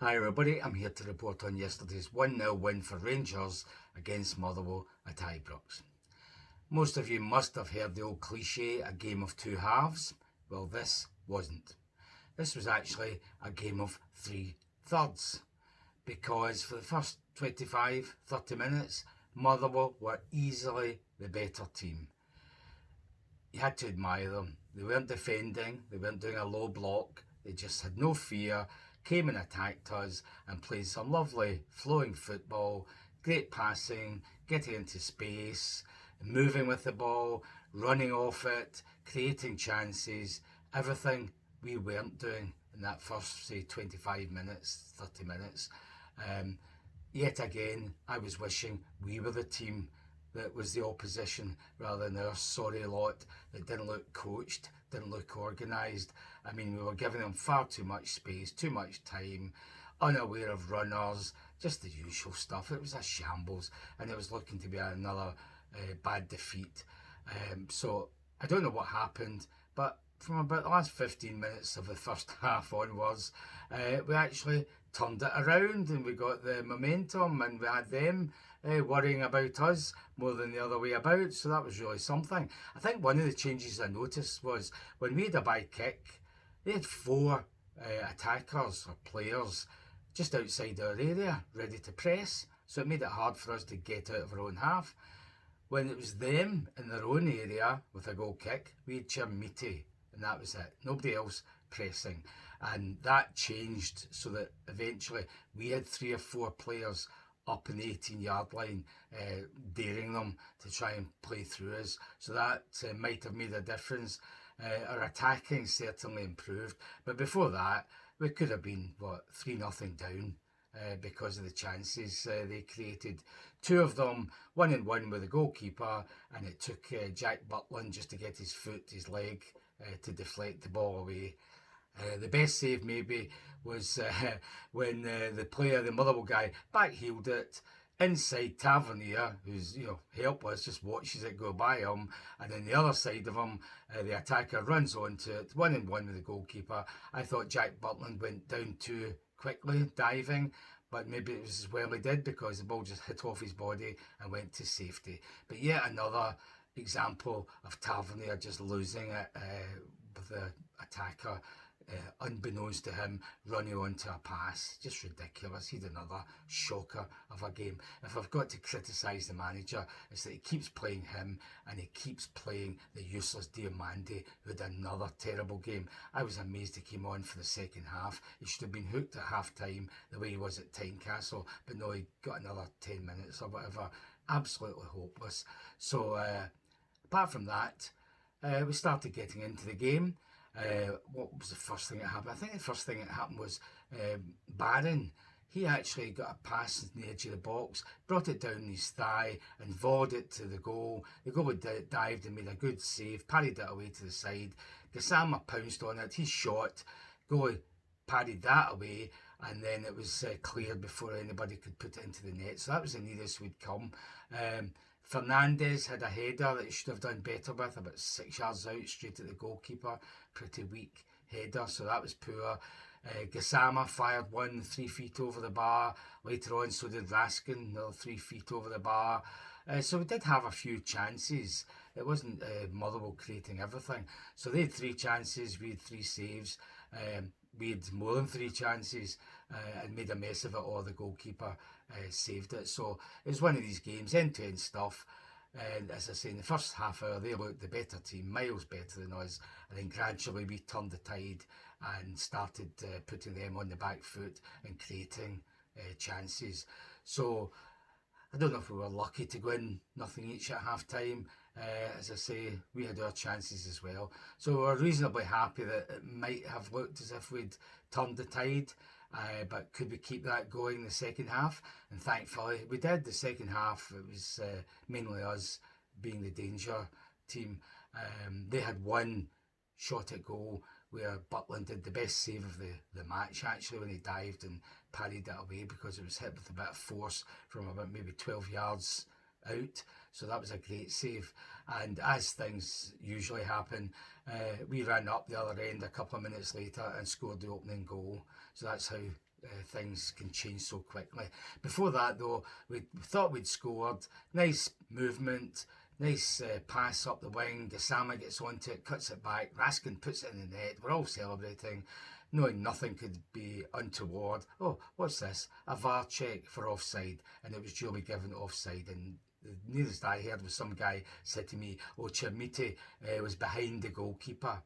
Hi everybody, I'm here to report on yesterday's 1-0 win for Rangers against Motherwell at Ibrox. Most of you must have heard the old cliche, a game of two halves. Well, this wasn't. This was actually a game of three thirds, because for the first 25-30 minutes, Motherwell were easily the better team. You had to admire them. They weren't defending, they weren't doing a low block, they just had no fear, came and attacked us and played some lovely flowing football, great passing, getting into space, moving with the ball, running off it, creating chances, everything we weren't doing in that first, say, 25 minutes, 30 minutes. Yet again, I was wishing we were the team that was the opposition rather than our sorry lot that didn't look coached, didn't look organised. I mean, we were giving them far too much space, too much time, unaware of runners, just the usual stuff. It was a shambles, and it was looking to be another bad defeat. So I don't know what happened, but from about the last 15 minutes of the first half onwards, we actually turned it around and we got the momentum, and we had them worrying about us more than the other way about. So that was really something. I think one of the changes I noticed was when we had a bye kick, they had four attackers or players just outside our area ready to press. So it made it hard for us to get out of our own half. When it was them in their own area with a goal kick, we had Chermiti, and that was it. Nobody else pressing. And that changed so that eventually we had 3 or 4 players up in the 18-yard line, daring them to try and play through us. So that might have made a difference. Our attacking certainly improved. But before that, we could have been, 3-0 down. Because of the chances they created. 2 of them, 1-1 with the goalkeeper, and it took Jack Butland just to get his foot, his leg, to deflect the ball away. The best save maybe was when the player, the Motherwell guy, backheeled it inside Tavernier, who's helpless, just watches it go by him, and then the other side of him, the attacker runs onto it, 1-1 with the goalkeeper. I thought Jack Butland went down too quickly diving, but maybe it was as well he did because the ball just hit off his body and went to safety. But yet another example of Tavernier just losing it with the attacker, unbeknownst to him, running onto a pass. Just ridiculous. He's another shocker of a game. If I've got to criticise the manager, it's that he keeps playing him and he keeps playing the useless Diomande, who had another terrible game. I was amazed he came on for the second half. He should have been hooked at half time the way he was at Tynecastle, but no, he got another 10 minutes or whatever. Absolutely hopeless. So apart from that, we started getting into the game. What was the first thing that happened? I think the first thing that happened was Barron. He actually got a pass in the edge of the box, brought it down his thigh and volleyed it to the goal. The goalie dived and made a good save, parried it away to the side. Gassama pounced on it, he shot, goalie parried that away, and then it was cleared before anybody could put it into the net. So that was the nearest we'd come. Fernandez had a header that he should have done better with, about 6 yards out, straight at the goalkeeper. Pretty weak header, so that was poor. Gassama fired one 3 feet over the bar. Later on, so did Raskin, another 3 feet over the bar. So we did have a few chances. It wasn't Motherwell creating everything. So they had 3 chances, we had 3 saves. We had more than 3 chances and made a mess of it, or the goalkeeper saved it. So it was one of these games, end-to-end stuff. And as I say, in the first half hour, they looked the better team, miles better than us. And then gradually we turned the tide and started putting them on the back foot and creating chances. So I don't know if we were lucky to go in nothing each at half time. As I say, we had our chances as well. So we were reasonably happy that it might have looked as if we'd turned the tide. But could we keep that going in the second half? And thankfully we did. The second half, it was mainly us being the danger team. They had one shot at goal where Butland did the best save of the match, actually, when he dived and parried it away because it was hit with a bit of force from about maybe 12 yards out. So that was a great save. And as things usually happen, we ran up the other end a couple of minutes later and scored the opening goal. So that's how things can change so quickly. Before that, though, we thought we'd scored. Nice movement, nice pass up the wing. Gassama gets onto it, cuts it back. Raskin puts it in the net. We're all celebrating, knowing nothing could be untoward. Oh, what's this? A VAR check for offside, and it was duly given offside. And the nearest I heard was some guy said to me, "Oh, Chermiti was behind the goalkeeper."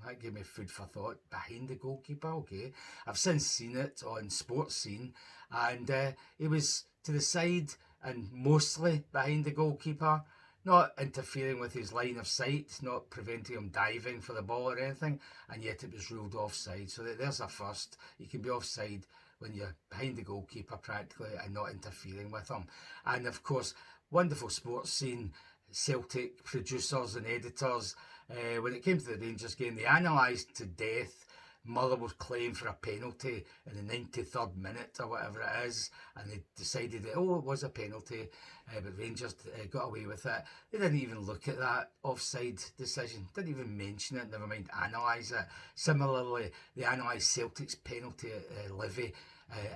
That gave me food for thought. Behind the goalkeeper, okay. I've since seen it on Sports Scene, and he was to the side and mostly behind the goalkeeper, not interfering with his line of sight, not preventing him diving for the ball or anything, and yet it was ruled offside. So there's a first. You can be offside when you're behind the goalkeeper practically and not interfering with him. And of course, wonderful Sports Scene, Celtic producers and editors. When it came to the Rangers game, they analysed to death Motherwell's claim for a penalty in the 93rd minute or whatever it is, and they decided that, oh, it was a penalty, but Rangers got away with it. They didn't even look at that offside decision, didn't even mention it, never mind analyse it. Similarly, they analysed Celtic's penalty at Livy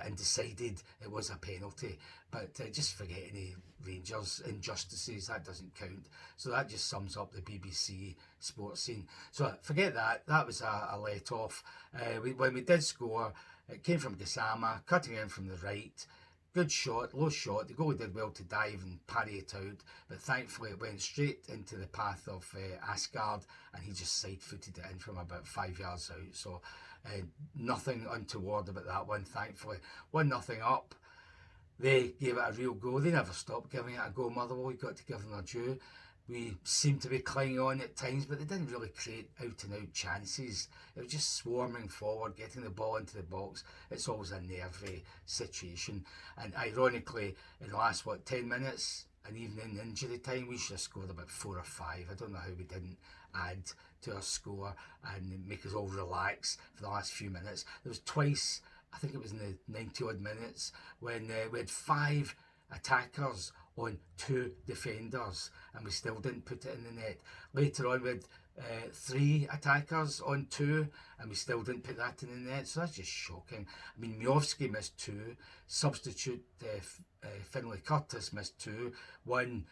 and decided it was a penalty, but just forget any Rangers injustices, that doesn't count. So that just sums up the BBC Sports Scene. So forget that, that was a let off. When we did score, it came from Gassama, cutting in from the right. Good shot, low shot. The goalie did well to dive and parry it out, but thankfully it went straight into the path of Asgard, and he just side-footed it in from about 5 yards out. So nothing untoward about that one, thankfully. 1-0 up. They gave it a real go. They never stopped giving it a go, Motherwell. We've got to give them their due. We seemed to be clinging on at times, but they didn't really create out-and-out chances. It was just swarming forward, getting the ball into the box. It's always a nervy situation. And ironically, in the last, 10 minutes, and even in injury time, we should have scored about 4 or 5. I don't know how we didn't add to our score and make us all relax for the last few minutes. There was twice, I think it was in the 90-odd minutes, when we had 5 attackers on 2 defenders, and we still didn't put it in the net. Later on, we had 3 attackers on 2, and we still didn't put that in the net. So that's just shocking. I mean, Miovski missed 2, substitute Finlay Curtis missed 2, one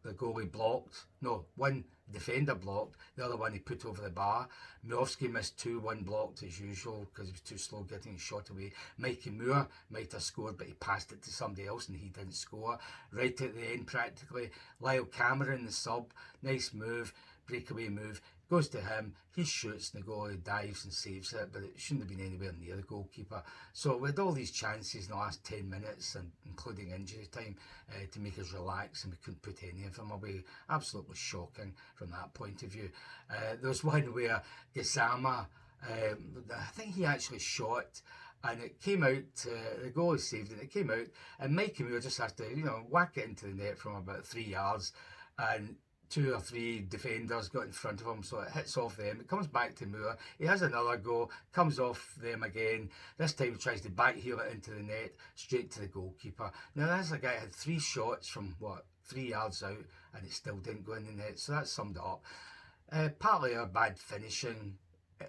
the goalie blocked, no, one defender blocked, the other one he put over the bar. Miovski missed 2, one blocked as usual because he was too slow getting his shot away. Mikey Moore might have scored, but he passed it to somebody else and he didn't score. Right at the end practically, Lyle Cameron, the sub, nice move, breakaway move, goes to him, he shoots and the goalie dives and saves it, but it shouldn't have been anywhere near the goalkeeper. So we had all these chances in the last 10 minutes, and including injury time, to make us relax, and we couldn't put any of them away. Absolutely shocking from that point of view. There was one where Gassama, I think he actually shot, and it came out, the goalie saved it, it came out, and Mikey Moore just has to, whack it into the net from about 3 yards, and 2 or 3 defenders got in front of him, so it hits off them. It comes back to Moore. He has another go, comes off them again. This time he tries to backheel it into the net, straight to the goalkeeper. Now, this guy had 3 shots from, 3 yards out, and it still didn't go in the net, so that summed it up. Partly our bad finishing,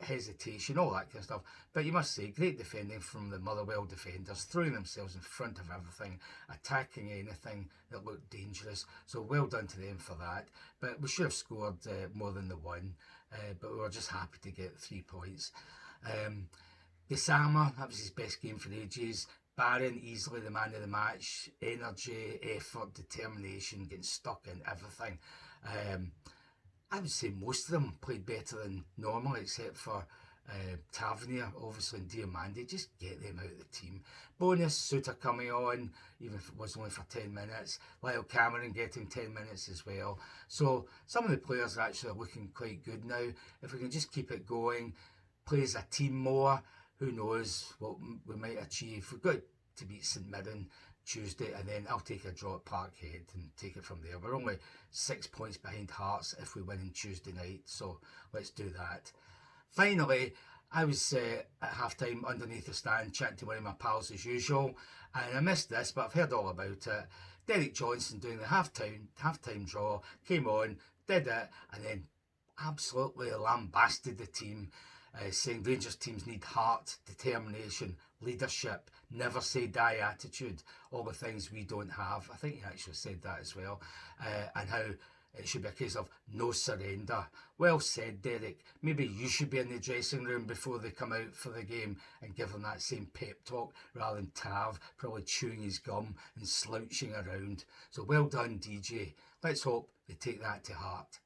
hesitation, all that kind of stuff. But you must say, great defending from the Motherwell defenders, throwing themselves in front of everything, attacking anything that looked dangerous. So well done to them for that. But we should have scored more than the 1, but we were just happy to get 3 points. Gassama, that was his best game for ages. Barron, easily the man of the match. Energy, effort, determination, getting stuck in everything. I would say most of them played better than normal, except for Tavernier, obviously, and Diamandi. Just get them out of the team. Bonus, Suter coming on, even if it was only for 10 minutes. Lyle Cameron getting 10 minutes as well. So some of the players are actually looking quite good now. If we can just keep it going, play as a team more, who knows what we might achieve. We've got to beat St Mirren Tuesday, and then I'll take a draw at Parkhead and take it from there. We're only 6 points behind Hearts if we win on Tuesday night, so let's do that. Finally, I was at half-time underneath the stand chatting to one of my pals as usual, and I missed this, but I've heard all about it. Derek Johnson doing the half-time draw, came on, did it, and then absolutely lambasted the team. saying Rangers teams need heart, determination, leadership, never say die attitude, all the things we don't have. I think he actually said that as well. And how it should be a case of no surrender. Well said, Derek. Maybe you should be in the dressing room before they come out for the game and give them that same pep talk rather than Tav probably chewing his gum and slouching around. So well done, DJ. Let's hope they take that to heart.